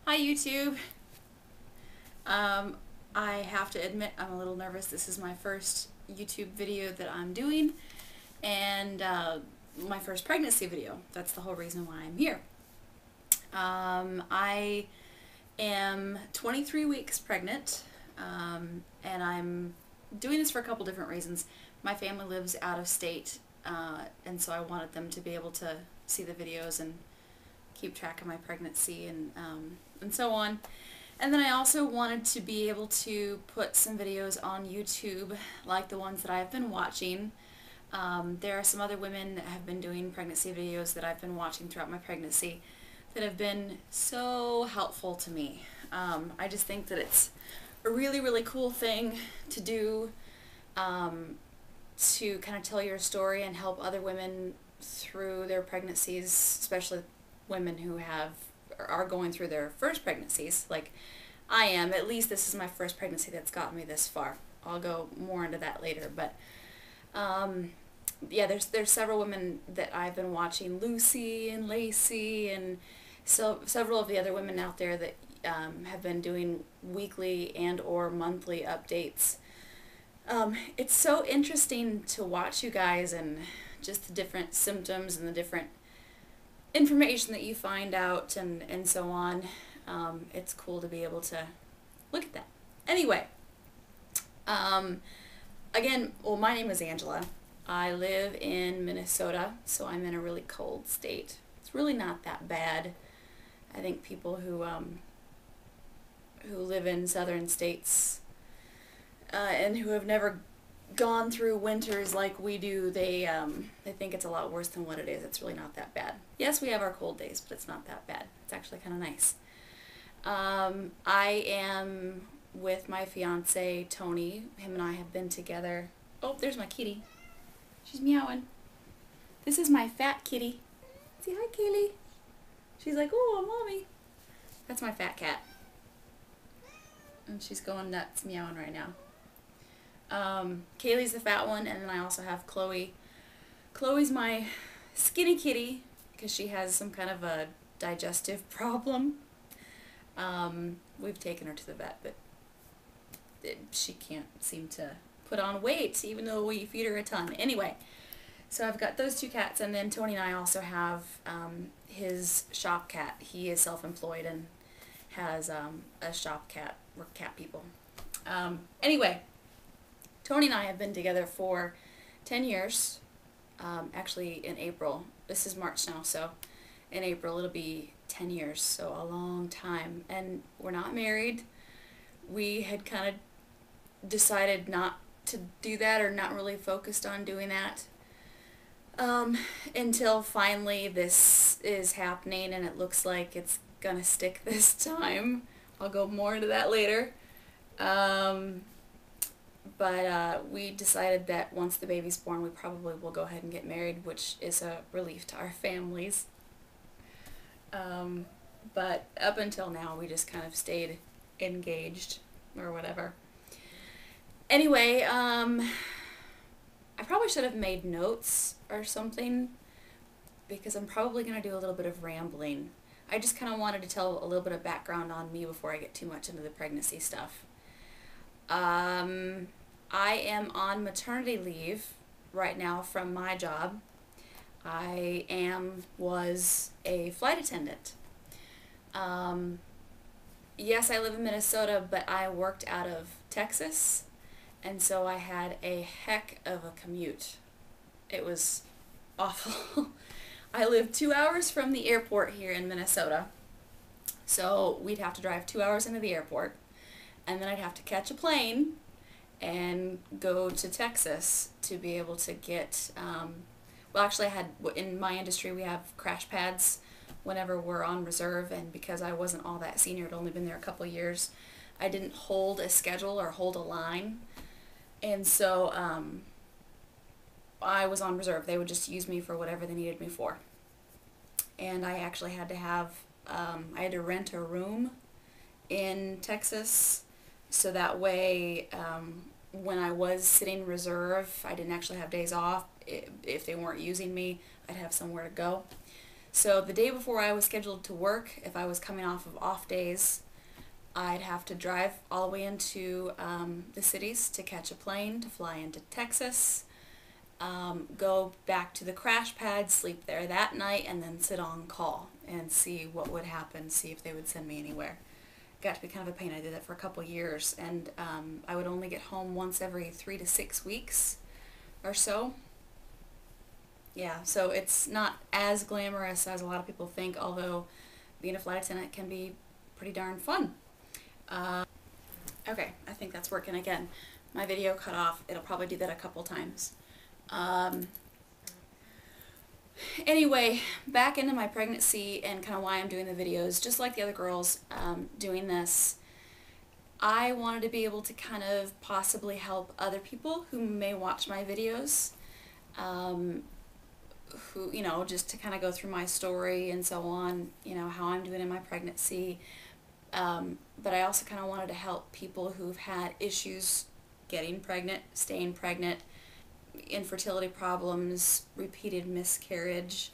Hi YouTube. I have to admit I'm a little nervous. This is my first YouTube video that I'm doing and my first pregnancy video. That's the whole reason why I'm here. I am 23 weeks pregnant and I'm doing this for a couple different reasons. My family lives out of state and so I wanted them to be able to see the videos and keep track of my pregnancy and so on. And then I also wanted to be able to put some videos on YouTube like the ones that I've been watching. There are some other women that have been doing pregnancy videos that I've been watching throughout my pregnancy that have been so helpful to me. I just think that it's a really, really cool thing to do, to kind of tell your story and help other women through their pregnancies, especially women who are going through their first pregnancies, like I am. At least this is my first pregnancy that's gotten me this far. I'll go more into that later, but yeah, there's several women that I've been watching, Lucy and Lacey, and so several of the other women out there that have been doing weekly and or monthly updates. It's so interesting to watch you guys and just the different symptoms and the different information that you find out and so on. It's cool to be able to look at that. Anyway, again, well, my name is Angela. I live in Minnesota, so I'm in a really cold state. It's really not that bad. I think people who live in southern states and who have never gone through winters like we do, they think it's a lot worse than what it is. It's really not that bad. Yes, we have our cold days, but it's not that bad. It's actually kind of nice. I am with my fiance Tony. Him and I have been together. Oh, there's my kitty. She's meowing. This is my fat kitty. Say hi, Kaylee. She's like, oh, mommy. That's my fat cat. And she's going nuts meowing right now. Kaylee's the fat one, and then I also have Chloe. Chloe's my skinny kitty because she has some kind of a digestive problem. We've taken her to the vet, but she can't seem to put on weight even though we feed her a ton. Anyway, so I've got those two cats, and then Tony and I also have his shop cat. He is self-employed and has a shop cat. We're cat people. Anyway, Tony and I have been together for 10 years, actually in April. This is March now, so in April it'll be 10 years, so a long time. And we're not married. We had kind of decided not to do that, or not really focused on doing that, until finally this is happening, and it looks like it's gonna stick this time. I'll go more into that later. But we decided that once the baby's born, we probably will go ahead and get married, which is a relief to our families. But up until now, we just kind of stayed engaged or whatever. Anyway, I probably should have made notes or something, because I'm probably going to do a little bit of rambling. I just kind of wanted to tell a little bit of background on me before I get too much into the pregnancy stuff. I am on maternity leave right now from my job. Was a flight attendant. Yes, I live in Minnesota, but I worked out of Texas, and so I had a heck of a commute. It was awful. I live 2 hours from the airport here in Minnesota, so we'd have to drive 2 hours into the airport, and then I'd have to catch a plane and go to Texas to be able to get, well, actually in my industry we have crash pads whenever we're on reserve, and because I wasn't all that senior, I'd only been there a couple years, I didn't hold a schedule or hold a line, and so I was on reserve. They would just use me for whatever they needed me for. And I actually had to have, I had to rent a room in Texas, so that way when I was sitting reserve, I didn't actually have days off. If they weren't using me, I'd have somewhere to go. So the day before I was scheduled to work, if I was coming off of off days, I'd have to drive all the way into the cities to catch a plane to fly into Texas, go back to the crash pad, sleep there that night, and then sit on call and see what would happen, see if they would send me anywhere. Got to be kind of a pain. I did that for a couple years, and I would only get home once every 3 to 6 weeks or so. Yeah, so it's not as glamorous as a lot of people think, although being a flight attendant can be pretty darn fun. Okay, I think that's working again. My video cut off. It'll probably do that a couple times. Anyway, back into my pregnancy and kind of why I'm doing the videos. Just like the other girls doing this, I wanted to be able to kind of possibly help other people who may watch my videos, who, you know, just to kind of go through my story and so on, you know, how I'm doing in my pregnancy. But I also kind of wanted to help people who've had issues getting pregnant, staying pregnant, infertility problems, repeated miscarriage,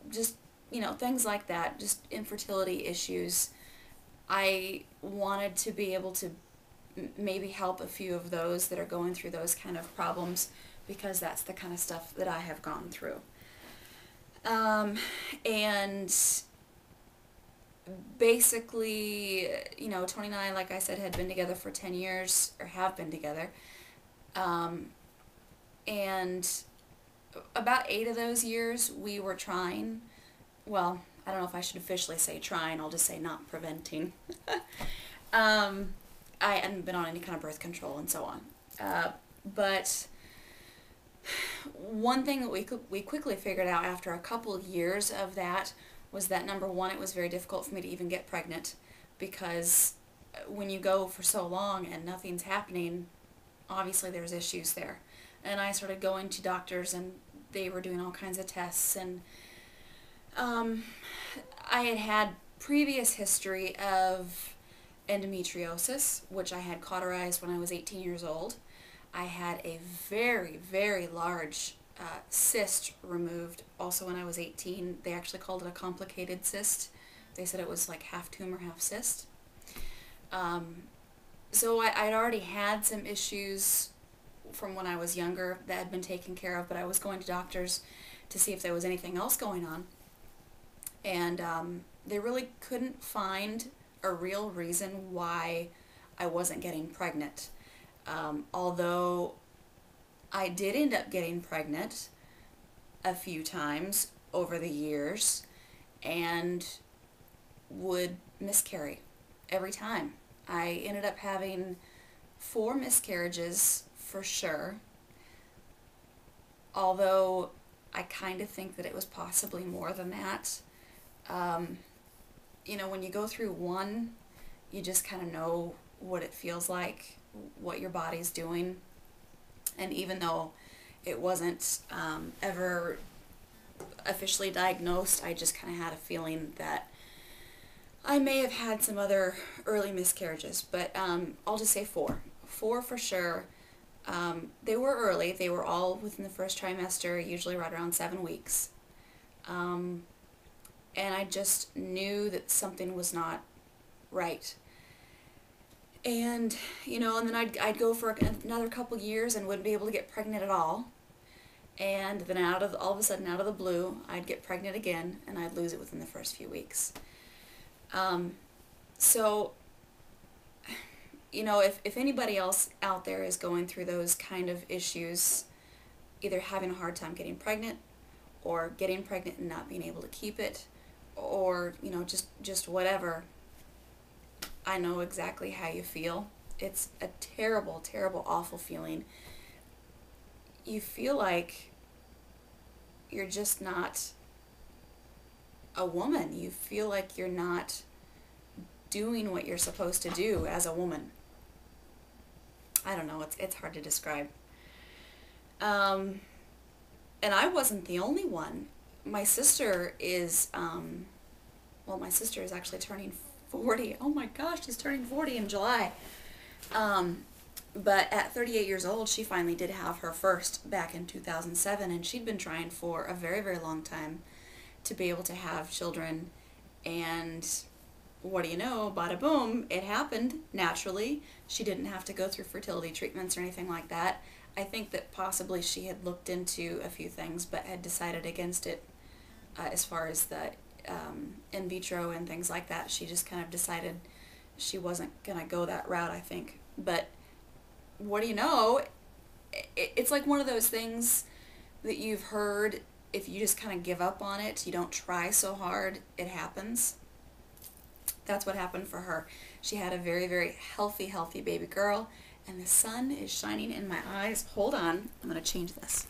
just, you know, things like that, just infertility issues. I wanted to be able to maybe help a few of those that are going through those kind of problems, because that's the kind of stuff that I have gone through. And basically, you know, Tony and I, like I said, had been together for 10 years, or have been together. And about 8 of those years we were trying, well, I don't know if I should officially say trying, I'll just say not preventing. I hadn't been on any kind of birth control and so on. But one thing that we quickly figured out after a couple of years of that was that, number one, it was very difficult for me to even get pregnant, because when you go for so long and nothing's happening, obviously there's issues there. And I started going to doctors, and they were doing all kinds of tests, and I had previous history of endometriosis, which I had cauterized when I was 18 years old. I had a very, very large cyst removed also when I was 18. They actually called it a complicated cyst. They said it was like half tumor, half cyst. So I'd already had some issues from when I was younger that had been taken care of, but I was going to doctors to see if there was anything else going on. And they really couldn't find a real reason why I wasn't getting pregnant. Although I did end up getting pregnant a few times over the years and would miscarry every time. I ended up having 4 miscarriages for sure, although I kind of think that it was possibly more than that. You know, when you go through one, you just kind of know what it feels like, what your body's doing. And even though it wasn't ever officially diagnosed, I just kind of had a feeling that I may have had some other early miscarriages. But I'll just say 4. 4 for sure. They were early. They were all within the first trimester, usually right around 7 weeks. And I just knew that something was not right. And, you know, and then I'd go for another couple years and wouldn't be able to get pregnant at all. And then all of a sudden, out of the blue, I'd get pregnant again, and I'd lose it within the first few weeks. So, you know, if anybody else out there is going through those kind of issues, either having a hard time getting pregnant, or getting pregnant and not being able to keep it, or, you know, just whatever, I know exactly how you feel. It's a terrible, terrible, awful feeling. You feel like you're just not a woman. You feel like you're not doing what you're supposed to do as a woman. I don't know, it's hard to describe. And I wasn't the only one. My sister is, well, my sister is actually turning 40. Oh my gosh, she's turning 40 in July. But at 38 years old, she finally did have her first back in 2007, and she'd been trying for a very, very long time to be able to have children. And what do you know, bada boom, it happened naturally. She didn't have to go through fertility treatments or anything like that. I think that possibly she had looked into a few things but had decided against it as far as the in vitro and things like that. She just kind of decided she wasn't going to go that route, I think. But what do you know, it's like one of those things that you've heard, if you just kind of give up on it, you don't try so hard, it happens. That's what happened for her. She had a very, very healthy baby girl, and the sun is shining in my eyes. Hold on, I'm going to change this.